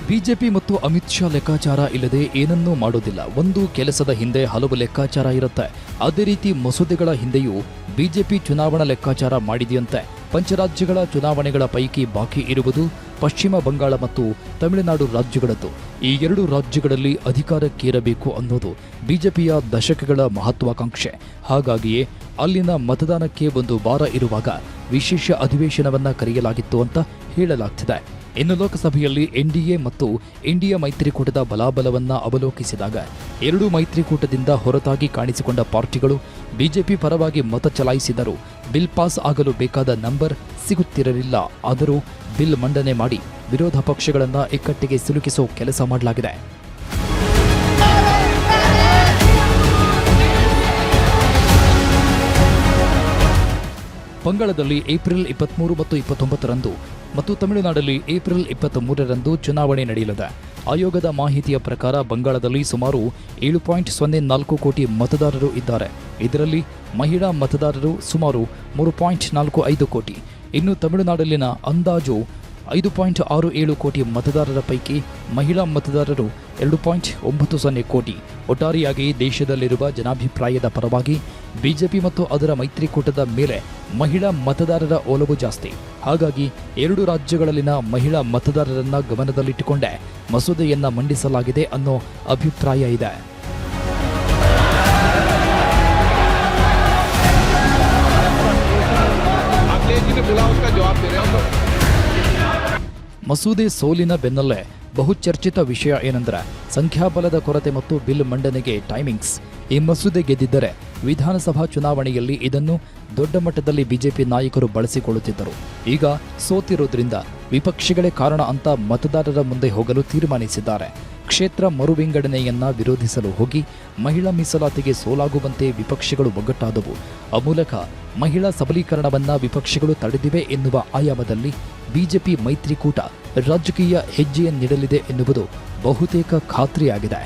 ಬಿಜೆಪಿ ಮತ್ತು ಅಮಿತ್ ಶಾ ಲೆಕ್ಕಾಚಾರ ಇಲ್ಲದೆ ಏನನ್ನೂ ಮಾಡೋದಿಲ್ಲ. ಒಂದು ಕೆಲಸದ ಹಿಂದೆ ಹಲವು ಲೆಕ್ಕಾಚಾರ ಇರುತ್ತೆ. ಅದೇ ರೀತಿ ಮಸೂದೆಗಳ ಹಿಂದೆಯೂ ಬಿಜೆಪಿ ಚುನಾವಣಾ ಲೆಕ್ಕಾಚಾರ ಮಾಡಿದೆಯಂತೆ. ಪಂಚರಾಜ್ಯಗಳ ಚುನಾವಣೆಗಳ ಪೈಕಿ ಬಾಕಿ ಇರುವುದು ಪಶ್ಚಿಮ ಬಂಗಾಳ ಮತ್ತು ತಮಿಳುನಾಡು ರಾಜ್ಯಗಳದ್ದು. ಈ 2 ರಾಜ್ಯಗಳಲ್ಲಿ ಅಧಿಕಾರಕ್ಕೇರಬೇಕು ಅನ್ನೋದು ಬಿಜೆಪಿಯ ದಶಕಗಳ ಮಹತ್ವಾಕಾಂಕ್ಷೆ. ಹಾಗಾಗಿಯೇ ಅಲ್ಲಿನ ಮತದಾನಕ್ಕೆ ಒಂದು ವಾರ ಇರುವಾಗ ವಿಶೇಷ ಅಧಿವೇಶನವನ್ನ ಕರೆಯಲಾಗಿತ್ತು ಅಂತ ಹೇಳಲಾಗ್ತಿದೆ. ಇನ್ನು ಲೋಕಸಭೆಯಲ್ಲಿ ಎನ್ಡಿಎ ಮತ್ತು ಇಂಡಿಯಾ ಮೈತ್ರಿಕೂಟದ ಬಲಾಬಲವನ್ನ ಅವಲೋಕಿಸಿದಾಗ 2 ಮೈತ್ರಿಕೂಟದಿಂದ ಹೊರತಾಗಿ ಕಾಣಿಸಿಕೊಂಡ ಪಾರ್ಟಿಗಳು ಬಿಜೆಪಿ ಪರವಾಗಿ ಮತ ಚಲಾಯಿಸಿದರೂ ಬಿಲ್ ಪಾಸ್ ಆಗಲು ಬೇಕಾದ ನಂಬರ್ ಸಿಗುತ್ತಿರಲಿಲ್ಲ. ಆದರೂ ಬಿಲ್ ಮಂಡನೆ ಮಾಡಿ ವಿರೋಧ ಪಕ್ಷಗಳನ್ನ ಇಕ್ಕಟ್ಟಿಗೆ ಸಿಲುಕಿಸೋ ಕೆಲಸ ಮಾಡಲಾಗಿದೆ. ಬಂಗಾಳದಲ್ಲಿ ಏಪ್ರಿಲ್ 23 ಮತ್ತು 29ರಂದು ಮತ್ತು ತಮಿಳುನಾಡಲ್ಲಿ ಏಪ್ರಿಲ್ 23ರಂದು ಚುನಾವಣೆ ನಡೆಯಲಿದೆ. ಆಯೋಗದ ಮಾಹಿತಿಯ ಪ್ರಕಾರ ಬಂಗಾಳದಲ್ಲಿ ಸುಮಾರು 7.04 ಕೋಟಿ ಮತದಾರರು ಇದ್ದಾರೆ. ಇದರಲ್ಲಿ ಮಹಿಳಾ ಮತದಾರರು ಸುಮಾರು 3.45 ಕೋಟಿ. ಇನ್ನು ತಮಿಳುನಾಡಲ್ಲಿನ ಅಂದಾಜು 5.67 ಕೋಟಿ ಮತದಾರರ ಪೈಕಿ ಮಹಿಳಾ ಮತದಾರರು 2.90 ಕೋಟಿ. ಒಟ್ಟಾರೆಯಾಗಿ ದೇಶದಲ್ಲಿರುವ ಜನಾಭಿಪ್ರಾಯದ ಪರವಾಗಿ ಬಿಜೆಪಿ ಮತ್ತು ಅದರ ಮೈತ್ರಿಕೂಟದ ಮೇಲೆ ಮಹಿಳಾ ಮತದಾರರ ಒಲವು ಜಾಸ್ತಿ. ಹಾಗಾಗಿ 2 ರಾಜ್ಯಗಳಲ್ಲಿನ ಮಹಿಳಾ ಮತದಾರರನ್ನ ಗಮನದಲ್ಲಿಟ್ಟುಕೊಂಡೇ ಮಸೂದೆಯನ್ನ ಮಂಡಿಸಲಾಗಿದೆ ಅನ್ನೋ ಅಭಿಪ್ರಾಯ ಇದೆ. ಮಸೂದೆ ಸೋಲಿನ ಬೆನ್ನಲ್ಲೇ ಬಹುಚರ್ಚಿತ ವಿಷಯ ಏನೆಂದರೆ ಸಂಖ್ಯಾಬಲದ ಕೊರತೆ ಮತ್ತು ಬಿಲ್ ಮಂಡನೆಗೆ ಟೈಮಿಂಗ್ಸ್. ಈ ಮಸೂದೆ ಗೆದ್ದಿದ್ದರೆ ವಿಧಾನಸಭಾ ಚುನಾವಣೆಯಲ್ಲಿ ಇದನ್ನು ದೊಡ್ಡ ಮಟ್ಟದಲ್ಲಿ ಬಿಜೆಪಿ ನಾಯಕರು ಬಳಸಿಕೊಳ್ಳುತ್ತಿದ್ದರು. ಈಗ ಸೋತಿರೋದ್ರಿಂದ ವಿಪಕ್ಷಗಳೇ ಕಾರಣ ಅಂತ ಮತದಾರರ ಮುಂದೆ ಹೋಗಲು ತೀರ್ಮಾನಿಸಿದ್ದಾರೆ. ಕ್ಷೇತ್ರ ಮರುವಿಂಗಡಣೆಯನ್ನ ವಿರೋಧಿಸಲು ಹೋಗಿ ಮಹಿಳಾ ಮೀಸಲಾತಿಗೆ ಸೋಲಾಗುವಂತೆ ವಿಪಕ್ಷಗಳು ಒಗ್ಗಟ್ಟಾದವು. ಆ ಮೂಲಕ ಮಹಿಳಾ ಸಬಲೀಕರಣವನ್ನ ವಿಪಕ್ಷಗಳು ತಡೆದಿವೆ ಎನ್ನುವ ಆಯಾಮದಲ್ಲಿ ಬಿಜೆಪಿ ಮೈತ್ರಿಕೂಟ ರಾಜಕೀಯ ಹೆಜ್ಜೆಯನ್ನಿಡಲಿದೆ ಎನ್ನುವುದು ಬಹುತೇಕ ಖಾತ್ರಿಯಾಗಿದೆ.